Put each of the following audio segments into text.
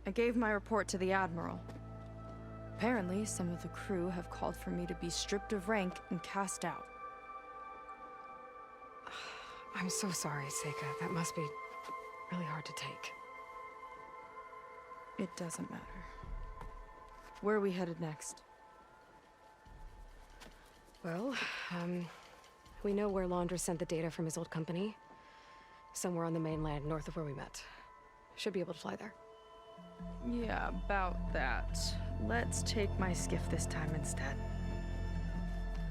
I gave my report to the Admiral. Apparently, some of the crew have called for me to be stripped of rank and cast out. I'm so sorry, Seyka. That must be really hard to take. It doesn't matter. Where are we headed next? Well, we know where Laundra sent the data from his old company. Somewhere on the mainland, north of where we met. Should be able to fly there. Yeah, about that. Let's take my skiff this time instead.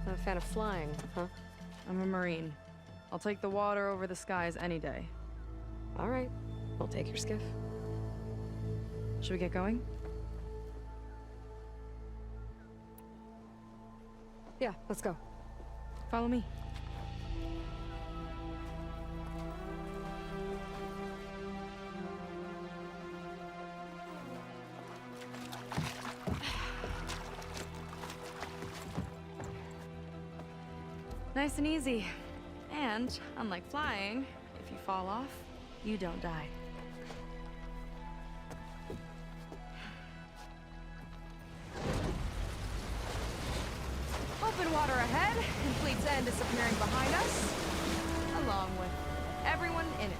Not a fan of flying, huh? I'm a Marine. I'll take the water over the skies any day. All right, we'll take your skiff. Should we get going? Yeah, let's go. Follow me. Nice and easy. And, unlike flying, if you fall off, you don't die. Open water ahead, and Fleet's End disappearing behind us, along with everyone in it.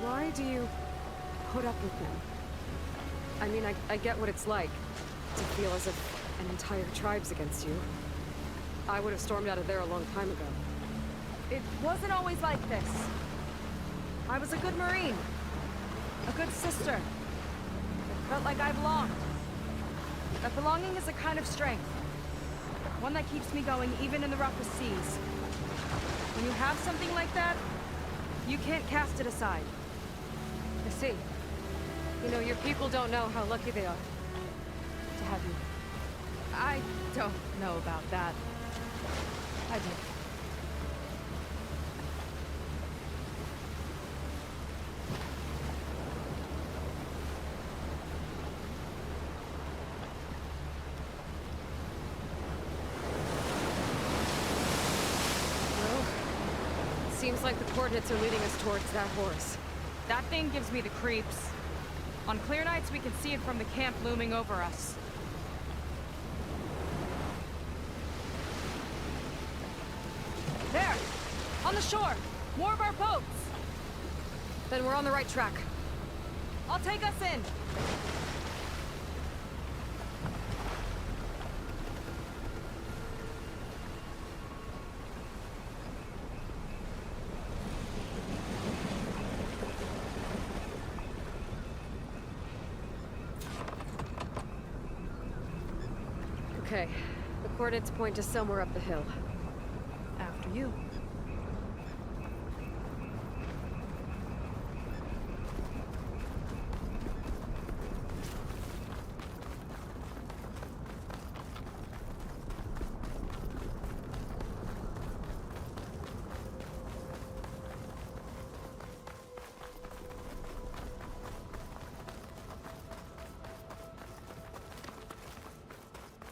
Why do you put up with them? I mean, I get what it's like to feel as if an entire tribe's against you. I would have stormed out of there a long time ago. It wasn't always like this. I was a good Marine. A good sister. It felt like I belonged. That belonging is a kind of strength. One that keeps me going even in the roughest seas. When you have something like that, you can't cast it aside. I see. You know, your people don't know how lucky they are to have you. I don't know about that. I do. Well, seems like the coordinates are leading us towards that Horus. That thing gives me the creeps. On clear nights, we can see it from the camp looming over us. There! On the shore! More of our boats! Then we're on the right track. I'll take us in! Okay, the coordinates point to somewhere up the hill. After you.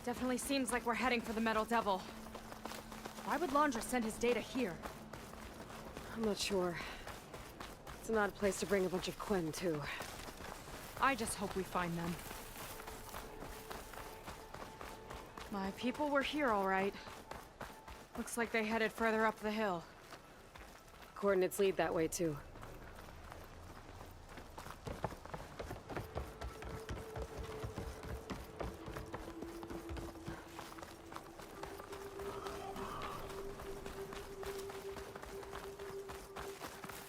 Definitely seems like we're heading for the Metal Devil. Why would Laundra send his data here? I'm not sure. It's an odd place to bring a bunch of quen, too. I just hope we find them. My people were here, all right. Looks like they headed further up the hill. Coordinates lead that way, too.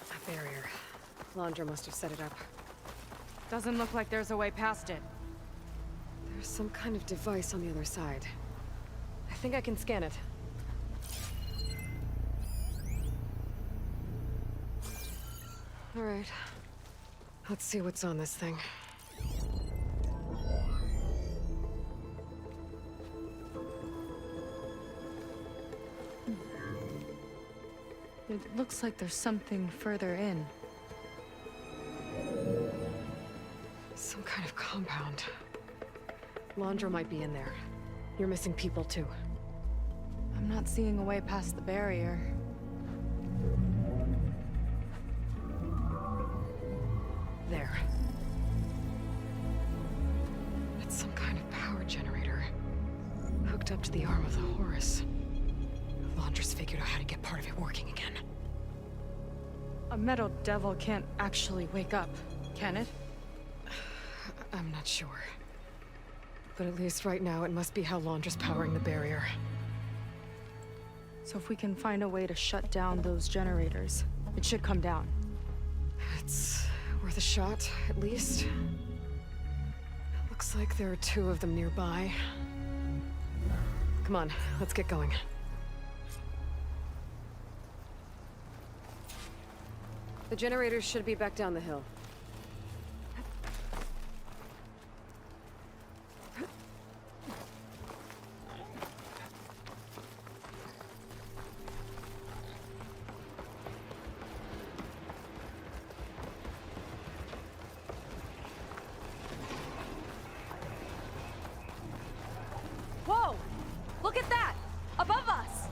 A barrier. Laundra must have set it up. Doesn't look like there's a way past it. There's some kind of device on the other side. I think I can scan it. All right. Let's see what's on this thing. It looks like there's something further in. Some kind of compound. Laundra might be in there. You're missing people, too. I'm not seeing a way past the barrier. There. generator. Hooked up to the arm of the Horus. Laundress figured out how to get part of it working again. A metal devil can't actually wake up, can it? I'm not sure. But at least right now, it must be how Laundress powering the barrier. So if we can find a way to shut down those generators, it should come down. It's worth a shot, at least. Looks like there are 2 of them nearby. Come on, let's get going. The generators should be back down the hill. Whoa! Look at that! Above us!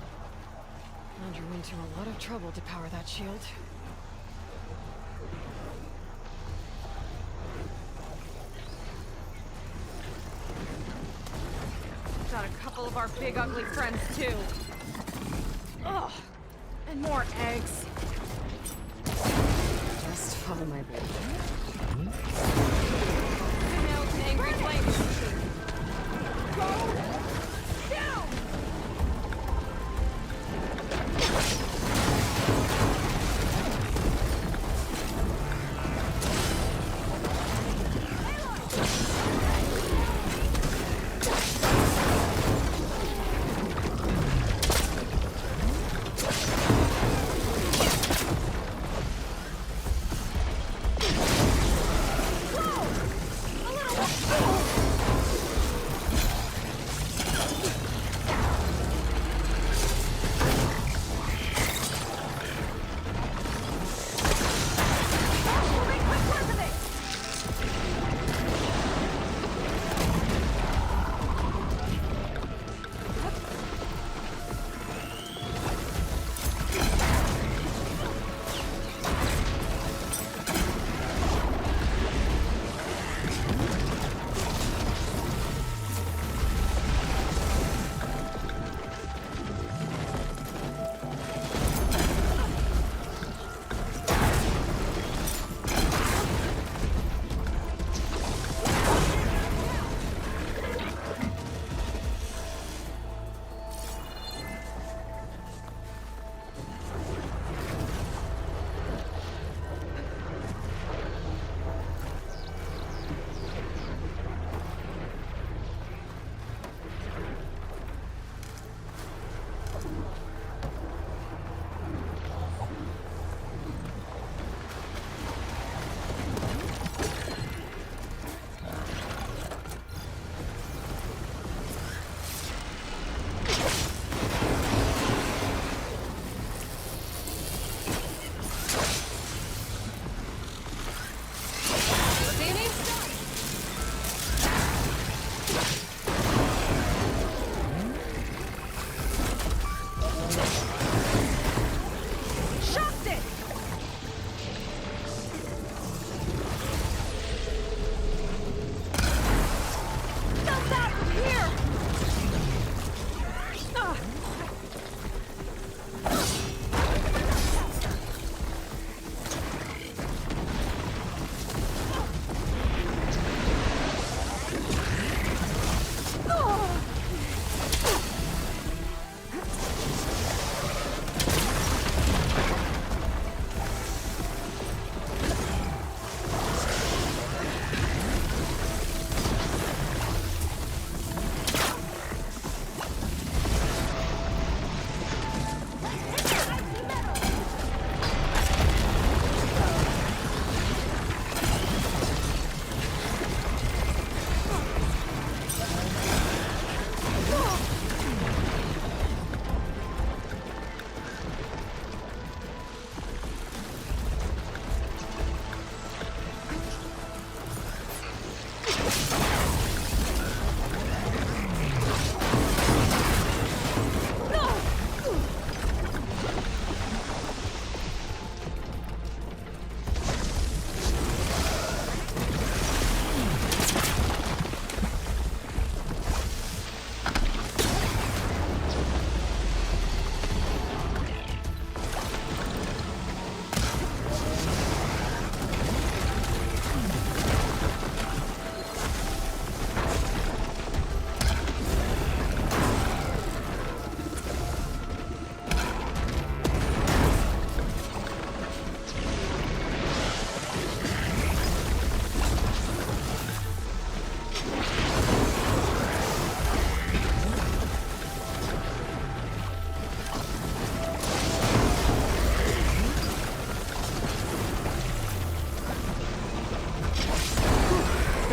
And you're into a lot of trouble to power that shield. Got a couple of our big ugly friends too. Ugh! And more eggs. Just follow my lead. Females, angry flames. Go down!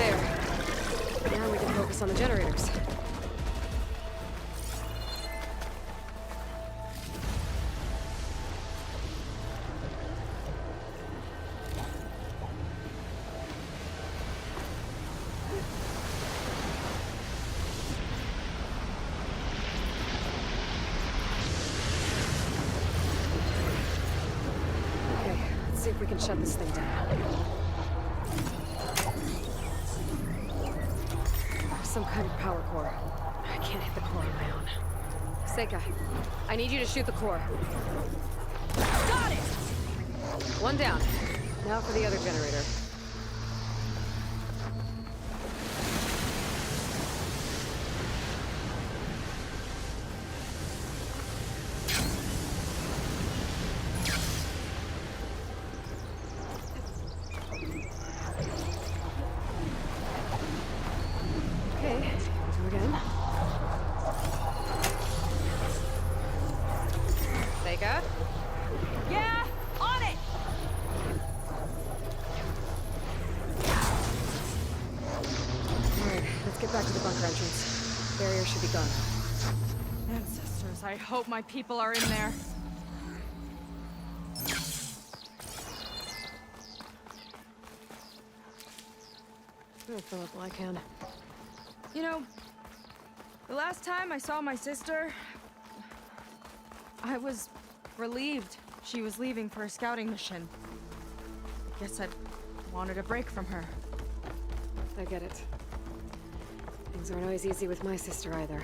There. Now we can focus on the generators. Okay, let's see if we can shut this thing down. Some kind of power core. I can't hit the core on my own. Seyka, I need you to shoot the core. Got it! One down. Now for the other generator. Okay, do again. Seyka? Yeah, on it! Alright, let's get back to the bunker entrance. Barrier should be gone. Ancestors, I hope my people are in there. I'm gonna fill up while I can. You know, the last time I saw my sister, I was relieved she was leaving for a scouting mission. Guess I wanted a break from her. I get it. Things aren't always easy with my sister either.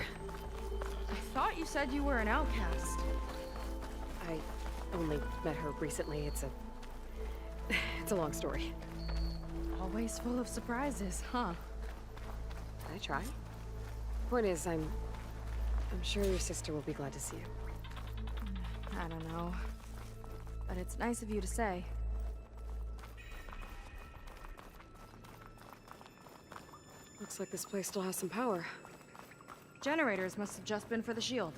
I thought you said you were an outcast. I only met her recently. It's a long story. Always full of surprises, huh? I try. Point is, I'm sure your sister will be glad to see you. I don't know. But it's nice of you to say. Looks like this place still has some power. Generators must have just been for the shield.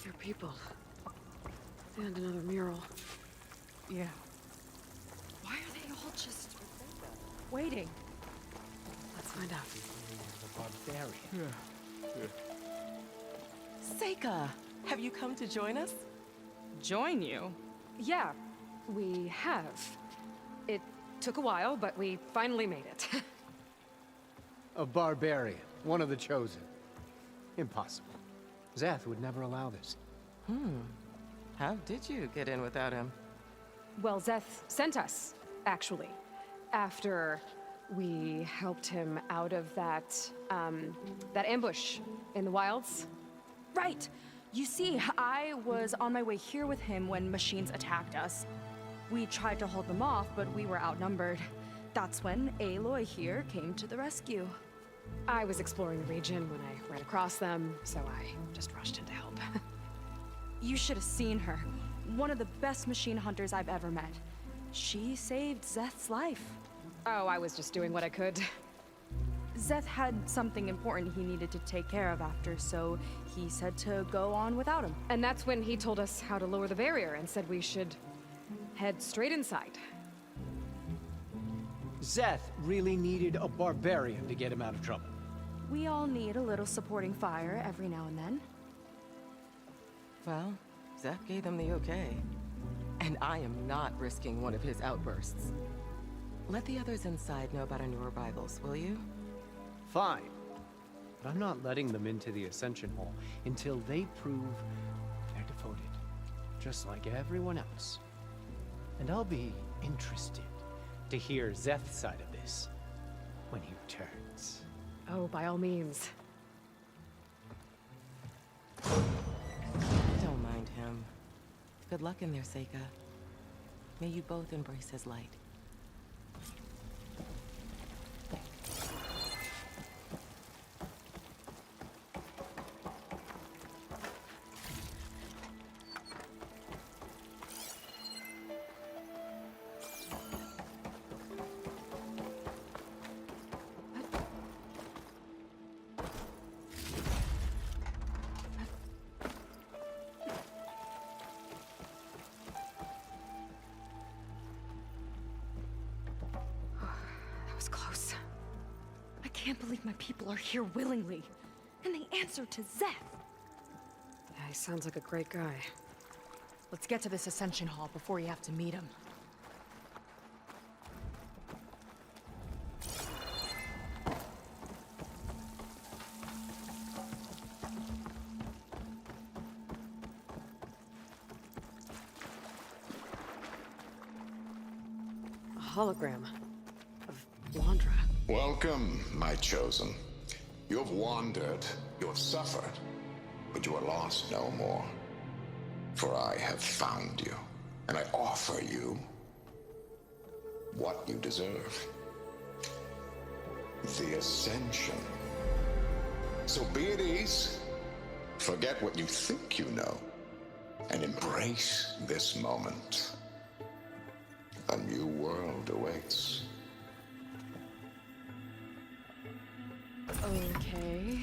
They're people. And another mural. Yeah. Why are they all just waiting? Let's find out. The barbarian. Seyka, have you come to join us? Join you? Yeah, we have. It took a while, but we finally made it. A barbarian, one of the chosen. Impossible. Zeth would never allow this. How did you get in without him? Well, Zeth sent us, actually. After we helped him out of that ambush in the wilds. Right! You see, I was on my way here with him when machines attacked us. We tried to hold them off, but we were outnumbered. That's when Aloy here came to the rescue. I was exploring the region when I ran across them, so I just rushed in to help. You should have seen her. One of the best machine hunters I've ever met. She saved Zeth's life. Oh, I was just doing what I could. Zeth had something important he needed to take care of after, so he said to go on without him. And that's when he told us how to lower the barrier and said we should head straight inside. Zeth really needed a barbarian to get him out of trouble. We all need a little supporting fire every now and then. Well, Zeth gave them the okay. And I am not risking one of his outbursts. Let the others inside know about our new arrivals, will you? Fine. But I'm not letting them into the Ascension Hall until they prove they're devoted. Just like everyone else. And I'll be interested to hear Zeth's side of this when he returns. Oh, by all means. Don't mind him. Good luck in there, Seyka. May you both embrace his light. can't believe my people are here willingly. And they answer to Zeth. Yeah, he sounds like a great guy. Let's get to this Ascension Hall before you have to meet him. A hologram of Landra. Welcome, my chosen. You have wandered, you have suffered, but you are lost no more. For I have found you, and I offer you what you deserve. The Ascension. So be at ease, forget what you think you know, and embrace this moment. A new world awaits. Okay.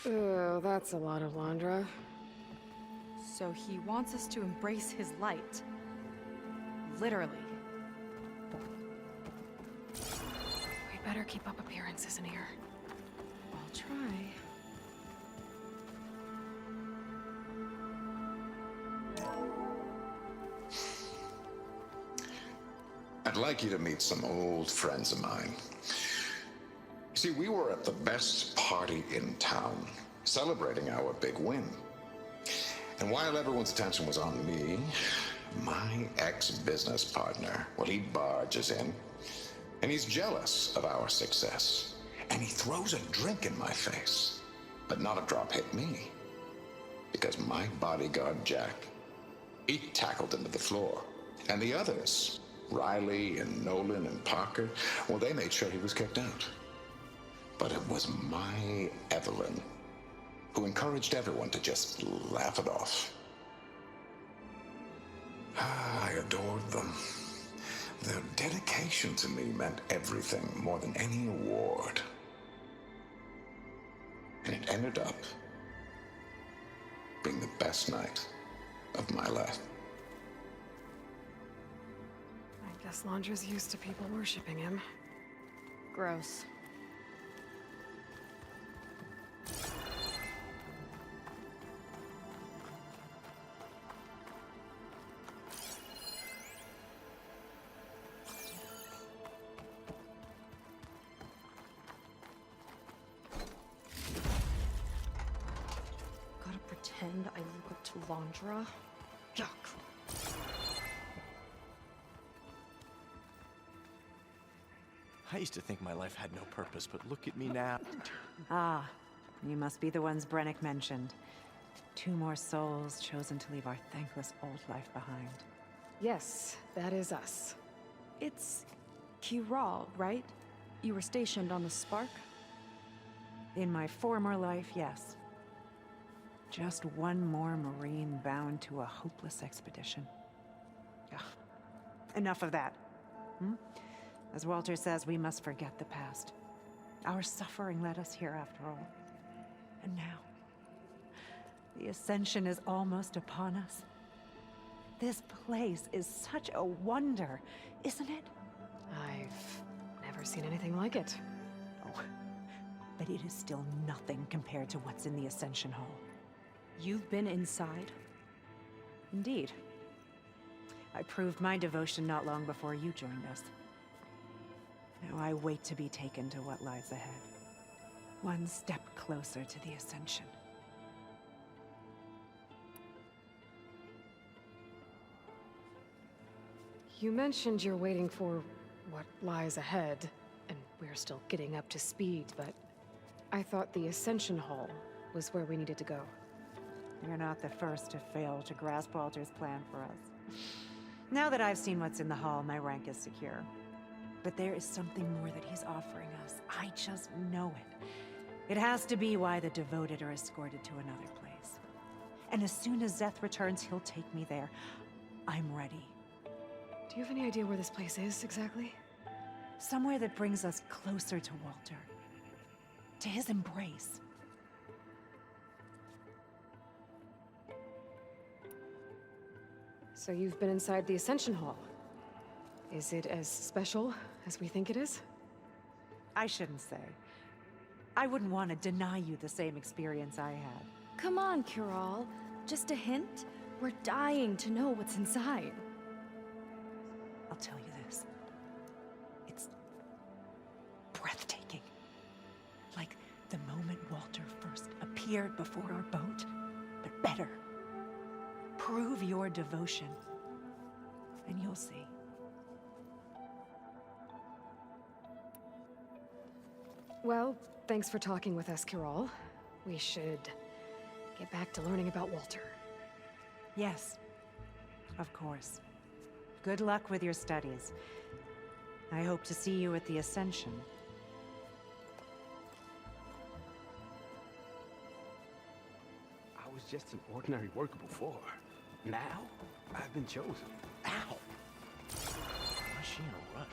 Oh, that's a lot of Landra. So he wants us to embrace his light. Literally. We better keep up appearances in here. I'll try. I'd like you to meet some old friends of mine. See, we were at the best party in town, celebrating our big win. And while everyone's attention was on me, my ex-business partner, well, he barges in, and he's jealous of our success. And he throws a drink in my face, but not a drop hit me. Because my bodyguard, Jack, he tackled him to the floor. And the others, Riley and Nolan and Parker, well, they made sure he was kicked out. But it was my Evelyn who encouraged everyone to just laugh it off. I adored them. Their dedication to me meant everything, more than any award. And it ended up being the best night of my life. I guess Landra's used to people worshipping him. Gross. Gotta pretend I look up to Landra? Yuck. I used to think my life had no purpose, but look at me now. Ah, you must be the ones Brennick mentioned. 2 more souls chosen to leave our thankless old life behind. Yes, that is us. It's Kiral, right? You were stationed on the Spark? In my former life, yes. Just one more Marine bound to a hopeless expedition. Ugh. Enough of that. As Walter says, we must forget the past. Our suffering led us here after all. And now, the Ascension is almost upon us. This place is such a wonder, isn't it? I've never seen anything like it. Oh, but it is still nothing compared to what's in the Ascension Hall. You've been inside? Indeed. I proved my devotion not long before you joined us. Now I wait to be taken to what lies ahead. One step closer to the Ascension. You mentioned you're waiting for what lies ahead, and we're still getting up to speed, but I thought the Ascension Hall was where we needed to go. You're not the first to fail to grasp Walter's plan for us. Now that I've seen what's in the hall, my rank is secure. But there is something more that he's offering us. I just know it. It has to be why the devoted are escorted to another place. And as soon as Zeth returns, he'll take me there. I'm ready. Do you have any idea where this place is, exactly? Somewhere that brings us closer to Walter. To his embrace. So you've been inside the Ascension Hall? Is it as special as we think it is? I shouldn't say. I wouldn't want to deny you the same experience I had. Come on, Kiral. Just a hint? We're dying to know what's inside. I'll tell you this. It's breathtaking. Like the moment Walter first appeared before our boat, but better. Prove your devotion, and you'll see. Well, thanks for talking with us, Kiral. We should get back to learning about Walter. Yes, of course. Good luck with your studies. I hope to see you at the Ascension. I was just an ordinary worker before. Now, I've been chosen. Ow! Why is she in a rush?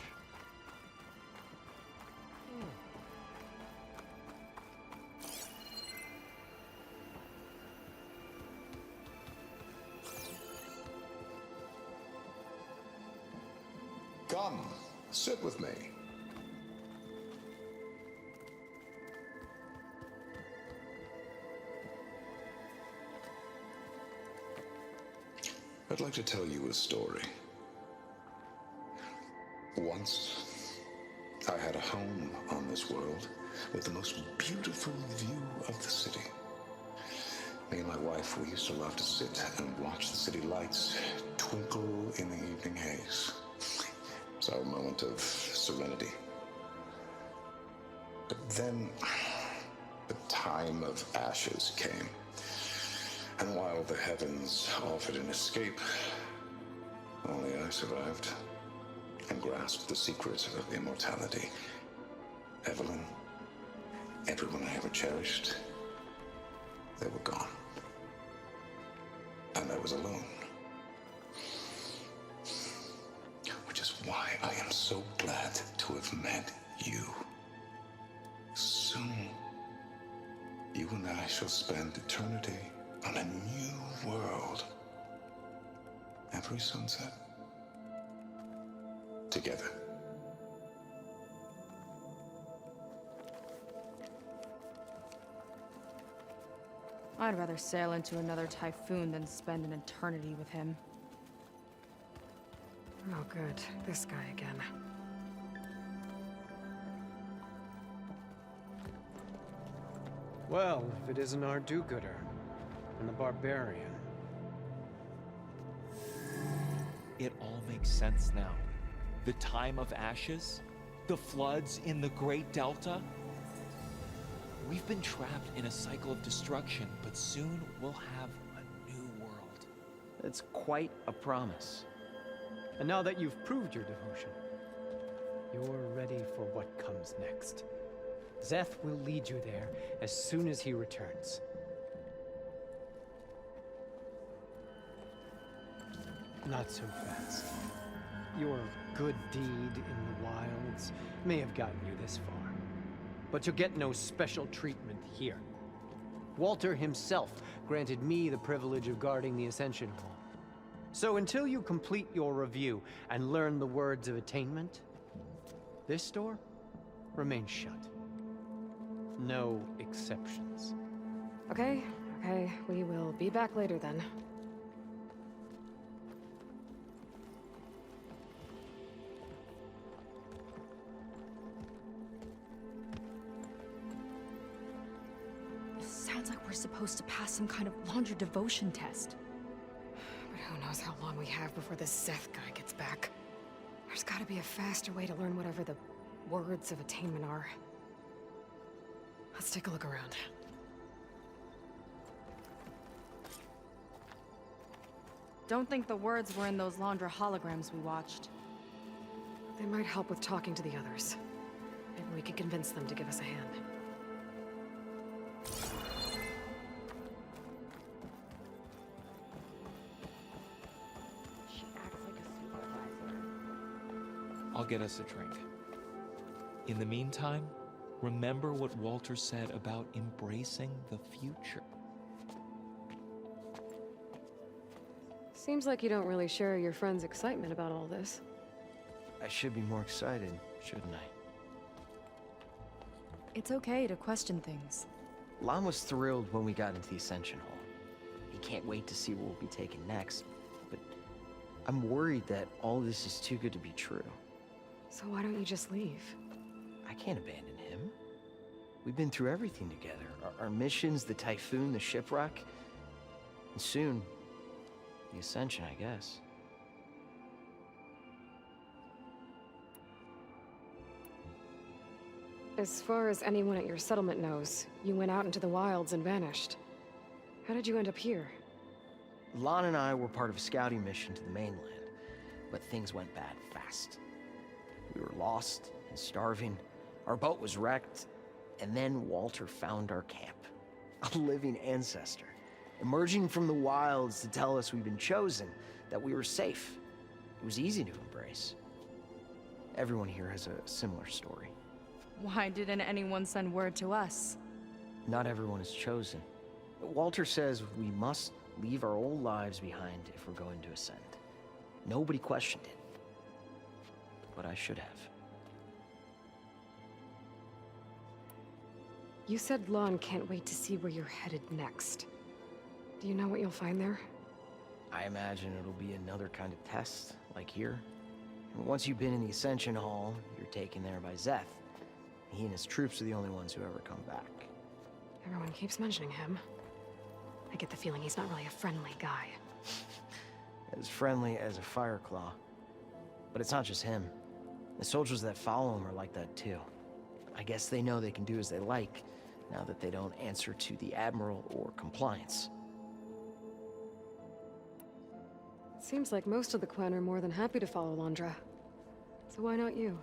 Come, sit with me. I'd like to tell you a story. Once, I had a home on this world with the most beautiful view of the city. Me and my wife, we used to love to sit and watch the city lights twinkle in the evening haze. It's our moment of serenity. But then, the time of ashes came. And while the heavens offered an escape, only I survived and grasped the secret of immortality. Evelyn, everyone I ever cherished, they were gone. And I was alone. Which is why I am so glad to have met you. Soon, you and I shall spend eternity on a new world. Every sunset. Together. I'd rather sail into another typhoon than spend an eternity with him. Oh good, this guy again. Well, if it isn't our do-gooder and the barbarian. It all makes sense now. The time of ashes, the floods in the Great Delta. We've been trapped in a cycle of destruction, but soon we'll have a new world. It's quite a promise. And now that you've proved your devotion, you're ready for what comes next. Szeth will lead you there as soon as he returns. Not so fast. Your good deed in the wilds may have gotten you this far, but you'll get no special treatment here. Walter himself granted me the privilege of guarding the Ascension Hall. So until you complete your review and learn the words of attainment, this door remains shut. No exceptions. Okay, we will be back later then. Sounds like we're supposed to pass some kind of laundry devotion test. But who knows how long we have before this Szeth guy gets back. There's gotta be a faster way to learn whatever the words of attainment are. Let's take a look around. Don't think the words were in those Laundra holograms we watched. They might help with talking to the others. Maybe we could convince them to give us a hand. She acts like a supervisor. I'll get us a drink. In the meantime, remember what Walter said about embracing the future. Seems like you don't really share your friend's excitement about all this. I should be more excited, shouldn't I? It's okay to question things. Lon was thrilled when we got into the Ascension Hall. He can't wait to see what we'll be taking next, but I'm worried that all this is too good to be true. So why don't you just leave? I can't abandon him. We've been through everything together. Our missions, the typhoon, the shipwreck, and soon, the Ascension, I guess. As far as anyone at your settlement knows, you went out into the wilds and vanished. How did you end up here? Lon and I were part of a scouting mission to the mainland, but things went bad fast. We were lost and starving, our boat was wrecked, and then Walter found our camp. A living ancestor, emerging from the wilds to tell us we'd been chosen, that we were safe. It was easy to embrace. Everyone here has a similar story. Why didn't anyone send word to us? Not everyone is chosen. Walter says we must leave our old lives behind if we're going to ascend. Nobody questioned it. But I should have. You said Lon can't wait to see where you're headed next. Do you know what you'll find there? I imagine it'll be another kind of test, like here. And once you've been in the Ascension Hall, you're taken there by Szeth. He and his troops are the only ones who ever come back. Everyone keeps mentioning him. I get the feeling he's not really a friendly guy. As friendly as a Fireclaw. But it's not just him. The soldiers that follow him are like that too. I guess they know they can do as they like, now that they don't answer to the Admiral or Compliance. Seems like most of the quen are more than happy to follow Londra. So why not you?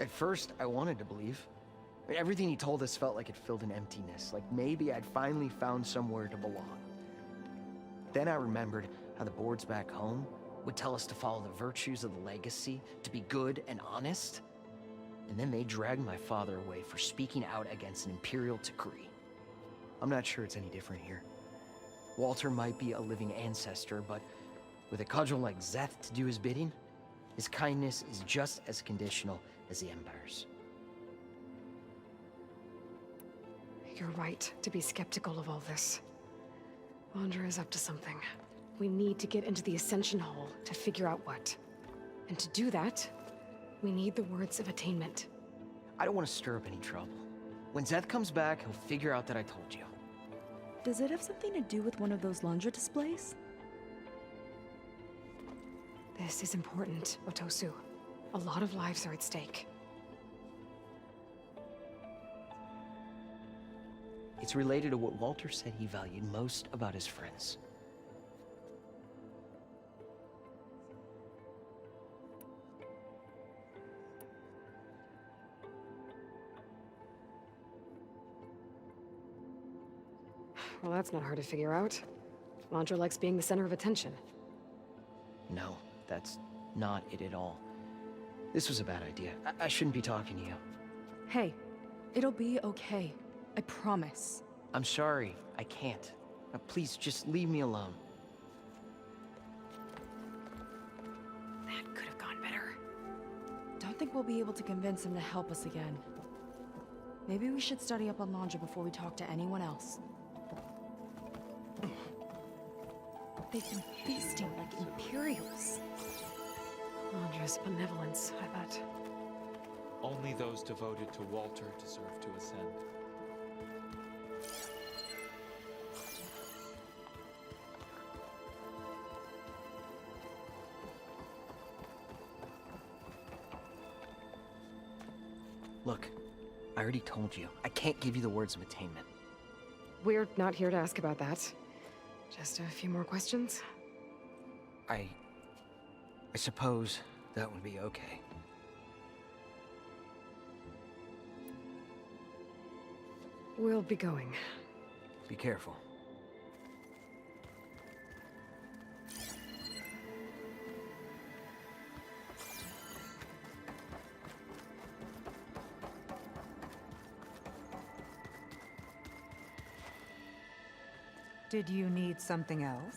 At first, I wanted to believe. I mean, everything he told us felt like it filled an emptiness, like maybe I'd finally found somewhere to belong. Then I remembered how the boards back home would tell us to follow the virtues of the legacy, to be good and honest. And then they dragged my father away for speaking out against an imperial decree. I'm not sure it's any different here. Walter might be a living ancestor, but with a cudgel like Szeth to do his bidding, his kindness is just as conditional as the Empire's. You're right to be skeptical of all this. Londra is up to something. We need to get into the Ascension Hall to figure out what. And to do that, we need the words of attainment. I don't want to stir up any trouble. When Szeth comes back, he'll figure out that I told you. Does it have something to do with one of those Londra displays? This is important, Otosu. A lot of lives are at stake. It's related to what Walter said he valued most about his friends. Well, that's not hard to figure out. Londra likes being the center of attention. No, that's not it at all. This was a bad idea. I shouldn't be talking to you. Hey, it'll be okay. I promise. I'm sorry, I can't. Now, please, just leave me alone. That could have gone better. Don't think we'll be able to convince him to help us again. Maybe we should study up on Londra before we talk to anyone else. They've been feasting like Imperials. Londra's benevolence, I bet. Only those devoted to Walter deserve to ascend. Look, I already told you. I can't give you the words of attainment. We're not here to ask about that. Just a few more questions? I suppose that would be okay. We'll be going. Be careful. Did you need something else?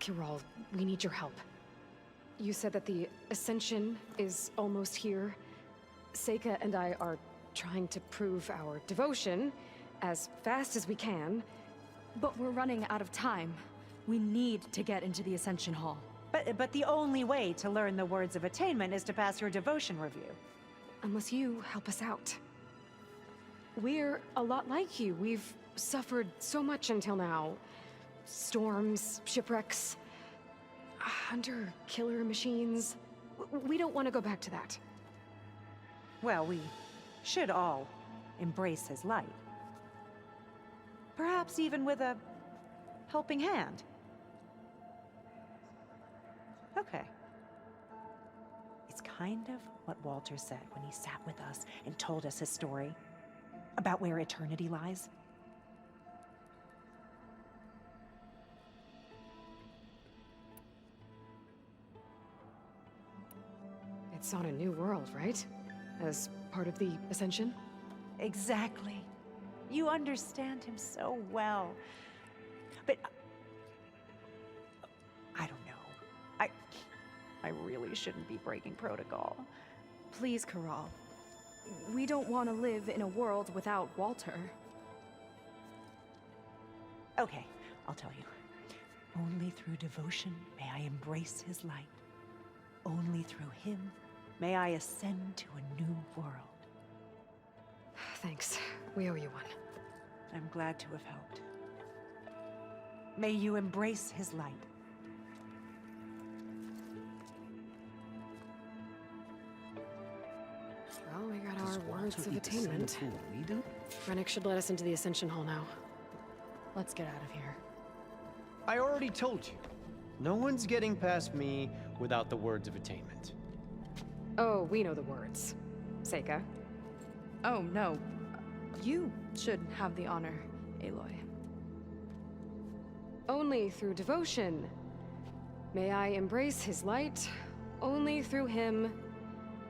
Kirol, we need your help. You said that the Ascension is almost here. Seyka and I are trying to prove our devotion as fast as we can. But we're running out of time. We need to get into the Ascension Hall. But the only way to learn the words of attainment is to pass your devotion review. Unless you help us out. We're a lot like you. We've suffered so much until now. Storms, shipwrecks, hunter-killer machines. We don't want to go back to that. Well, we should all embrace his light. Perhaps even with a helping hand. Okay. It's kind of what Walter said when he sat with us and told us his story about where eternity lies. It's on a new world, right? As part of the Ascension? Exactly. You understand him so well. But I don't know. I really shouldn't be breaking protocol. Please, Kirol. We don't want to live in a world without Walter. Okay, I'll tell you. Only through devotion may I embrace his light. Only through him may I ascend to a new world. Thanks. We owe you one. I'm glad to have helped. May you embrace his light. Well, we got our words of attainment. Rennick should let us into the Ascension Hall now. Let's get out of here. I already told you. No one's getting past me without the words of attainment. Oh, we know the words. Seyka. Oh, no. You should have the honor, Aloy. Only through devotion may I embrace his light. Only through him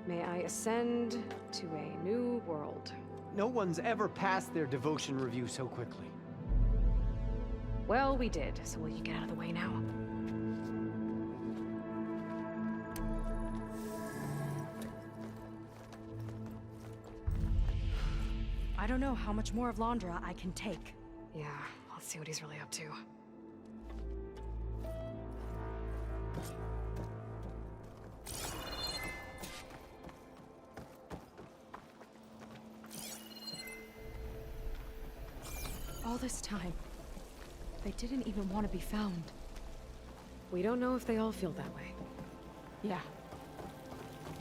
may I ascend to a new world. No one's ever passed their devotion review so quickly. Well, we did, so will you get out of the way now? I don't know how much more of Londra I can take. Yeah, let's see what he's really up to. All this time, they didn't even want to be found. We don't know if they all feel that way. Yeah.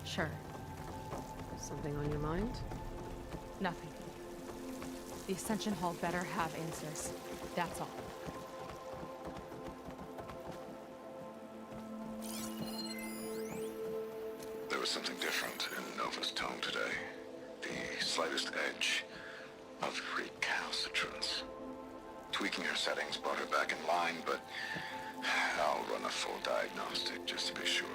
Sure. Something on your mind? Nothing. The Ascension Hall better have answers. That's all. There was something different in Nova's tone today. The slightest edge of recalcitrance. Tweaking her settings brought her back in line, but I'll run a full diagnostic just to be sure.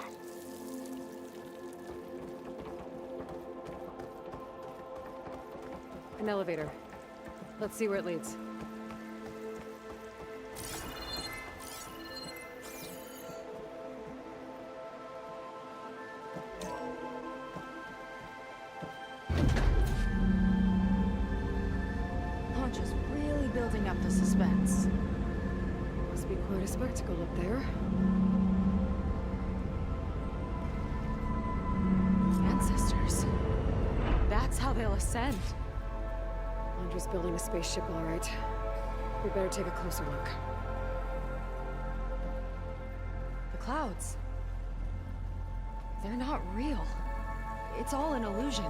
An elevator. Let's see where it leads. Launch is really building up the suspense. Must be quite a spectacle up there. Ancestors. That's how they'll ascend. Andre's building a spaceship, all right. We better take a closer look. The clouds. They're not real. It's all an illusion.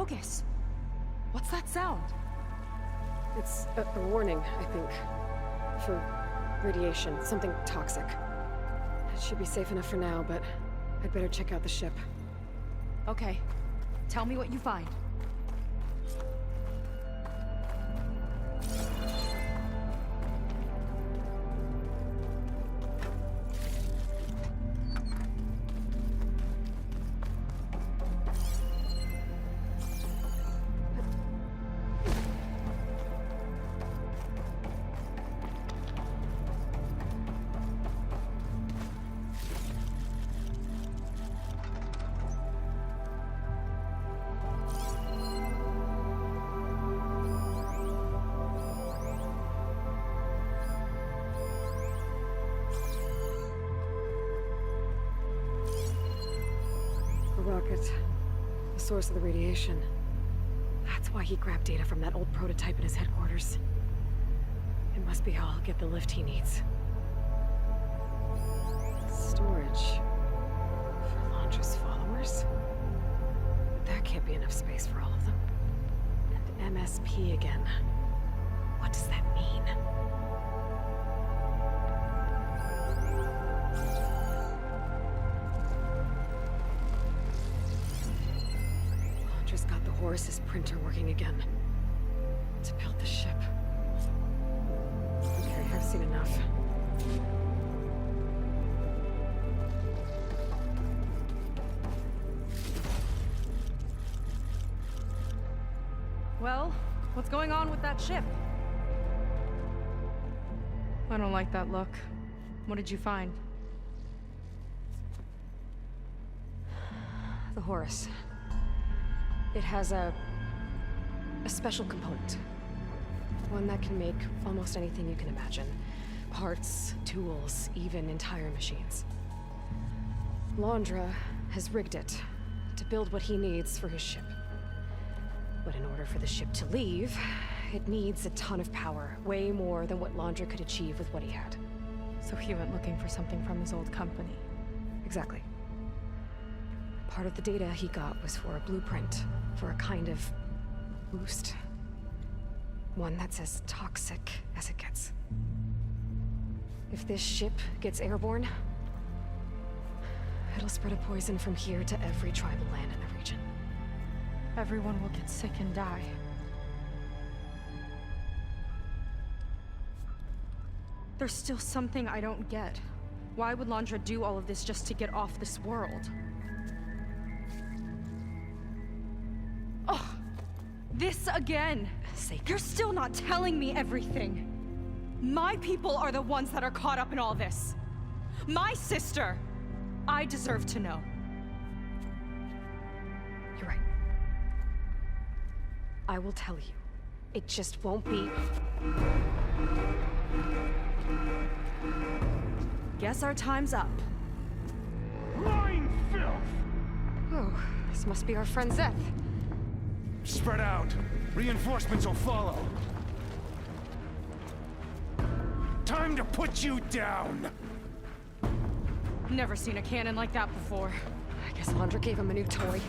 Focus. What's that sound? It's a warning, I think. For radiation, something toxic. It should be safe enough for now, but I'd better check out the ship. Okay. Tell me what you find. Rocket. The source of the radiation. That's why he grabbed data from that old prototype in his headquarters. It must be how I'll get the lift he needs. Storage. For Londra's followers? But that can't be enough space for all of them. And MSP again. What does that mean? Londra's got the Horus's printer working again. To build the ship. Okay, I've seen enough. Well, what's going on with that ship? I don't like that look. What did you find? The Horus. It has a special component. One that can make almost anything you can imagine. Parts, tools, even entire machines. Londra has rigged it to build what he needs for his ship. But in order for the ship to leave, it needs a ton of power, way more than what Londra could achieve with what he had. So he went looking for something from his old company. Exactly. Part of the data he got was for a blueprint, for a kind of boost. One that's as toxic as it gets. If this ship gets airborne, it'll spread a poison from here to every tribal land in the region. Everyone will get sick and die. There's still something I don't get. Why would Londra do all of this just to get off this world? Oh, this again! Seyka. You're still not telling me everything. My people are the ones that are caught up in all this. My sister! I deserve to know. You're right. I will tell you. It just won't be... Guess our time's up. Lying filth! Oh, this must be our friend Zeth. Spread out. Reinforcements will follow. Time to put you down! Never seen a cannon like that before. I guess Londra gave him a new toy.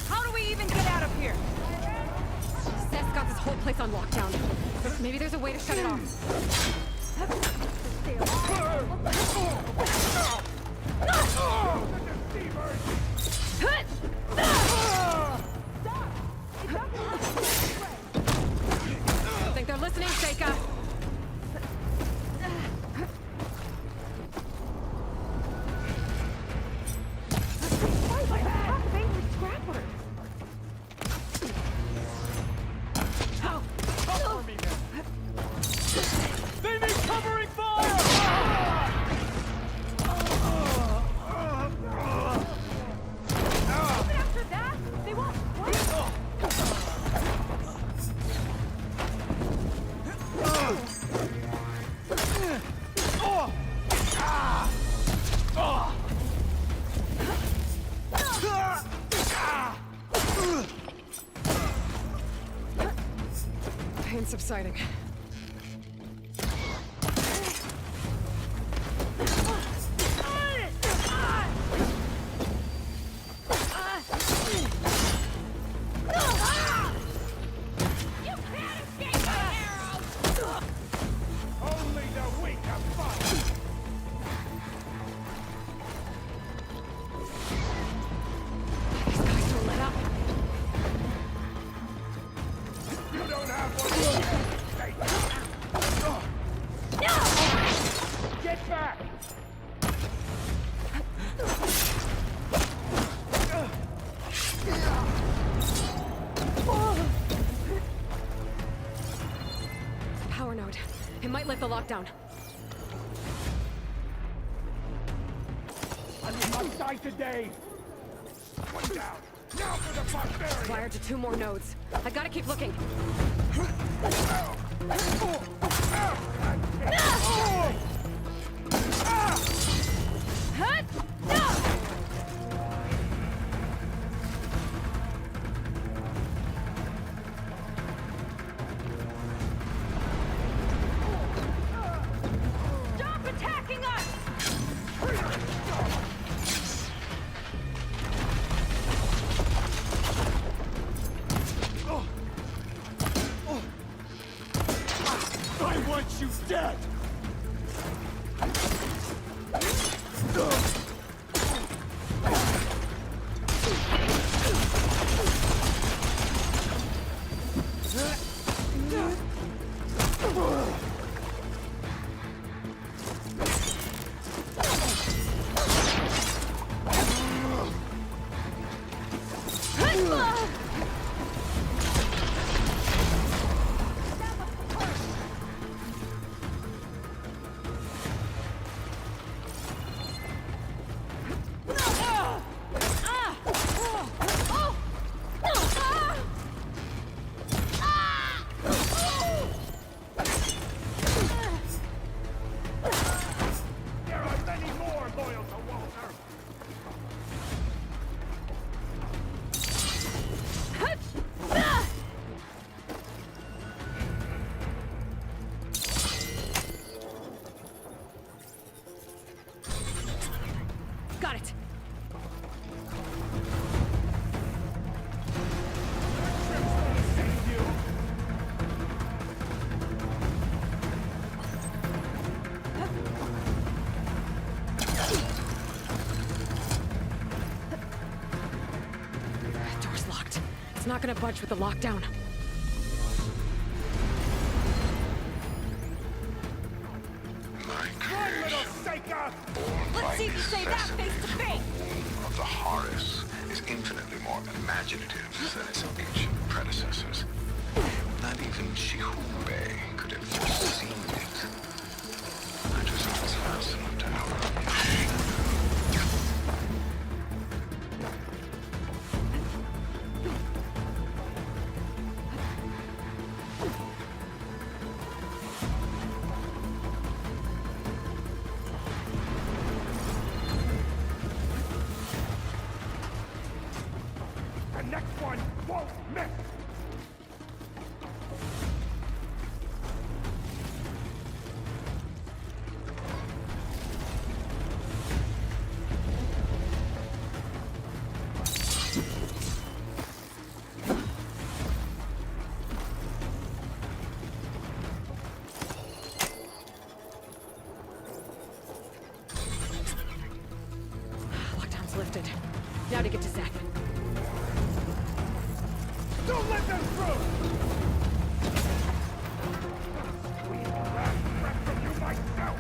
How do we even get out of here? Zeth's got this whole place on lockdown. Maybe there's a way to shut it off. I think they're listening, Seyka. They need covering fire! Even after that, they won't. Pain subsiding. It might lift the lockdown. I'm on my side today! One down! Now for the barbarian! Wired to 2 more nodes. I gotta keep looking. Stop attacking us! I want you dead! Got it. Door's locked. It's not gonna budge with the lockdown. Run, little Seyka! Let's see if you say that face to face! Of the Horus is infinitely more imaginative than its ancient predecessors. Not even Shihube could have foreseen it. I just was fast enough to outrun you. The next one won't miss! Lockdown's lifted. Now to get to Seth. Don't let them through! Squeeze the last breath from you myself!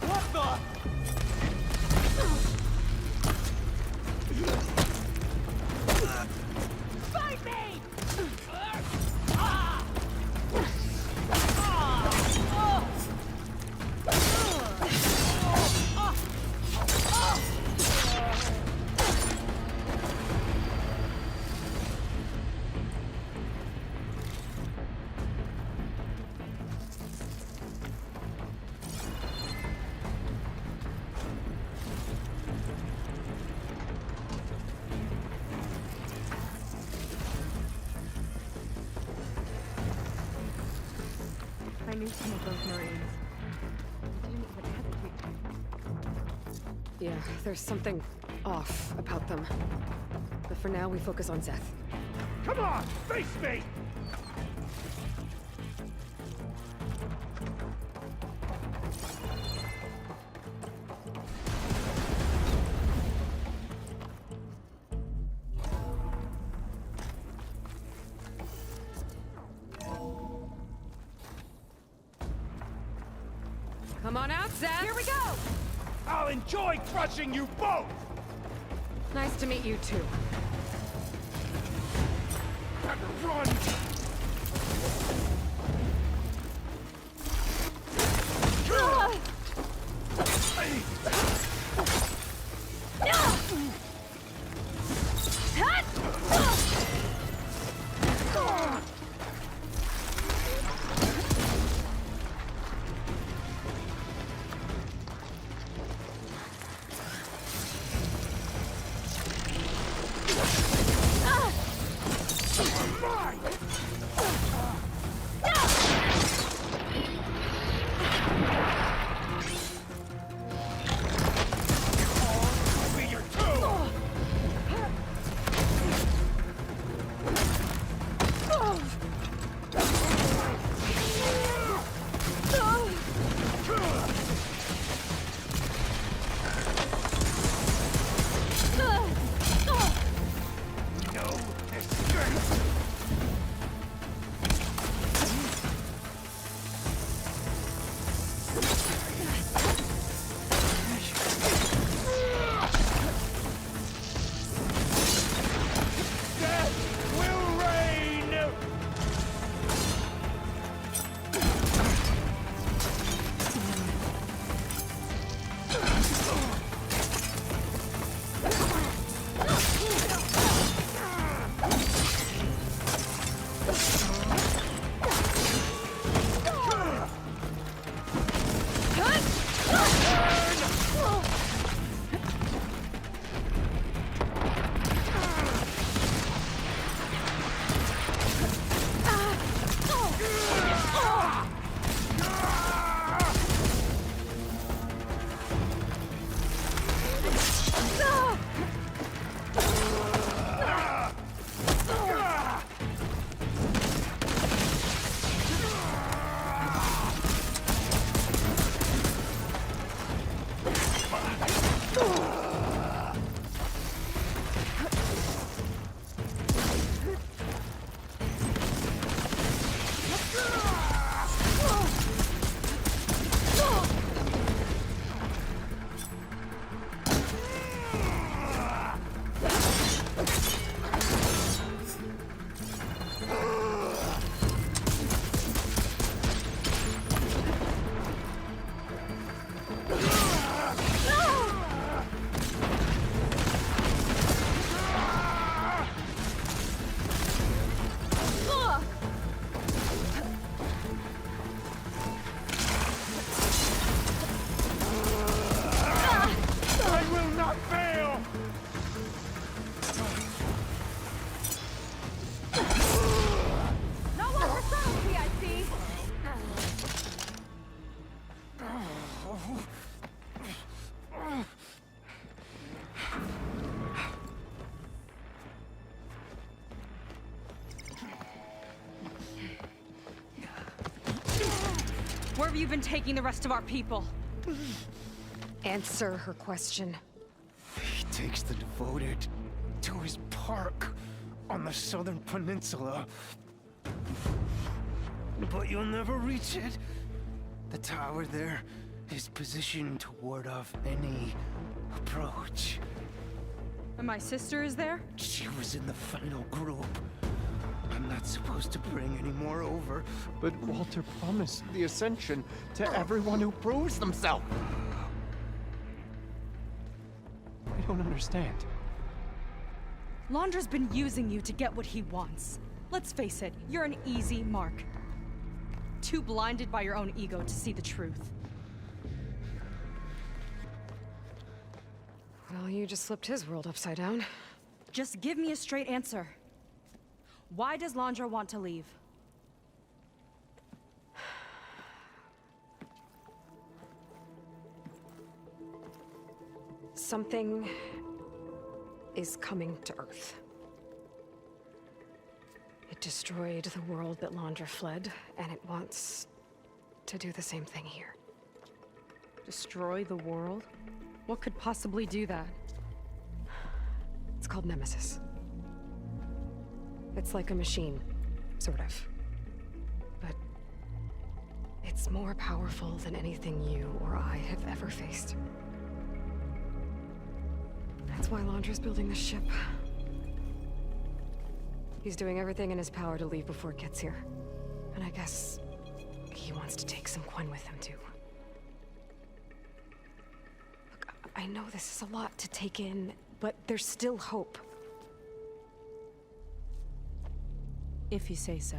What the? Fight me! I knew some of those Marines. I didn't even hesitate. Yeah, there's something off about them. But for now, we focus on Seth. Come on, face me! Come on out, Seth! Here we go! I'll enjoy crushing you both! Nice to meet you too. Time to run! Where have you been taking the rest of our people? Answer her question. He takes the devoted to his park on the southern peninsula. But you'll never reach it. The tower there is positioned to ward off any approach. And my sister is there? She was in the final group. I'm not supposed to bring any more over. But Walter promised the Ascension to everyone who proves themselves. I don't understand. Londra's been using you to get what he wants. Let's face it, you're an easy mark. Too blinded by your own ego to see the truth. Well, you just flipped his world upside down. Just give me a straight answer. Why does Londra want to leave? Something is coming to Earth. It destroyed the world that Londra fled, and it wants to do the same thing here. Destroy the world? What could possibly do that? It's called Nemesis. It's like a machine, sort of. But it's more powerful than anything you or I have ever faced. That's why Laundra's building this ship. He's doing everything in his power to leave before it gets here. And I guess he wants to take some quen with him, too. Look, I know this is a lot to take in, but there's still hope. If you say so.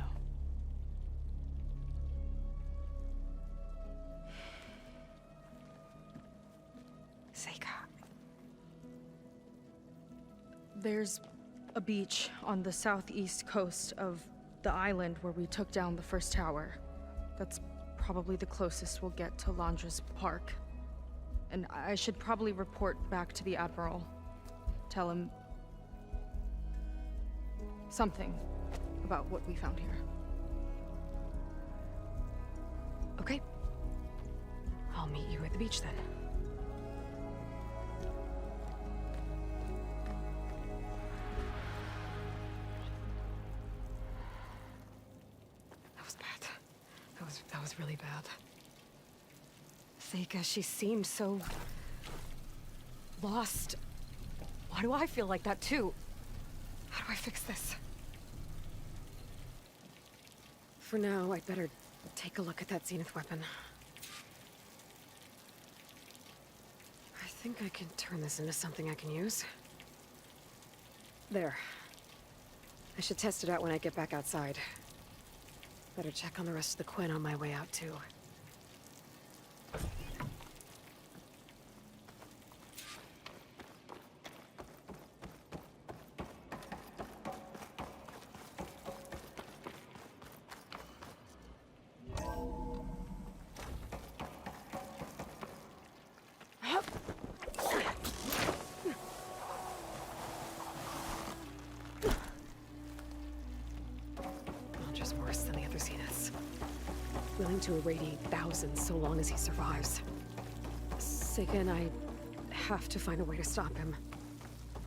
Seyka. There's a beach on the southeast coast of the island where we took down the first tower. That's probably the closest we'll get to Laundra's park. And I should probably report back to the Admiral. Tell him something about what we found here. Okay. I'll meet you at the beach then. That was bad. That was really bad. Seyka, she seemed so lost. Why do I feel like that too? How do I fix this? For now, I'd better take a look at that zenith weapon. I think I can turn this into something I can use. There. I should test it out when I get back outside. Better check on the rest of the quen on my way out, too. Just worse than the other zeniths. Willing to irradiate thousands so long as he survives. Seyka and I have to find a way to stop him.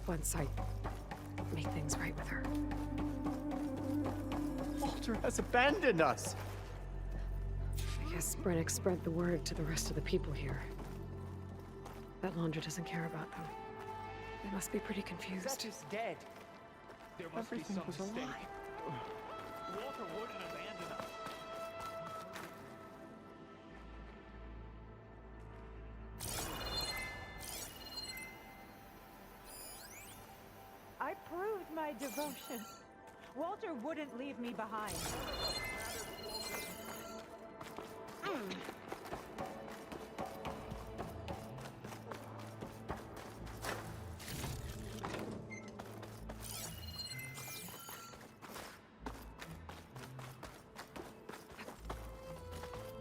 Once I make things right with her. Walter has abandoned us! I guess Brennick spread the word to the rest of the people here. That Laundra doesn't care about them. They must be pretty confused. Seth is dead. There must Everything be some was a mistake. lie. Walter wouldn't abandon us. I proved my devotion. Walter wouldn't leave me behind.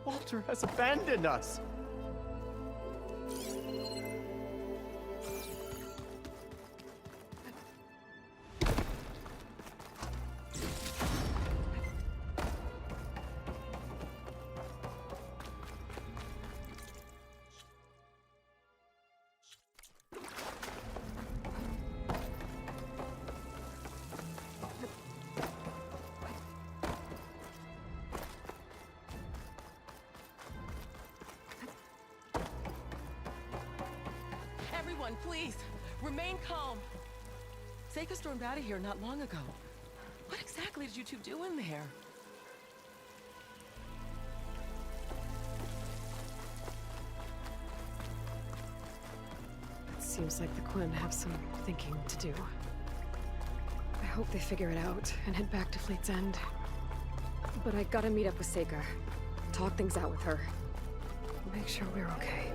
Walter has abandoned us! Everyone, please, remain calm. Seyka stormed out of here not long ago. What exactly did you two do in there? It seems like the quen have some thinking to do. I hope they figure it out and head back to Fleet's End. But I gotta meet up with Seyka. Talk things out with her. Make sure we're okay.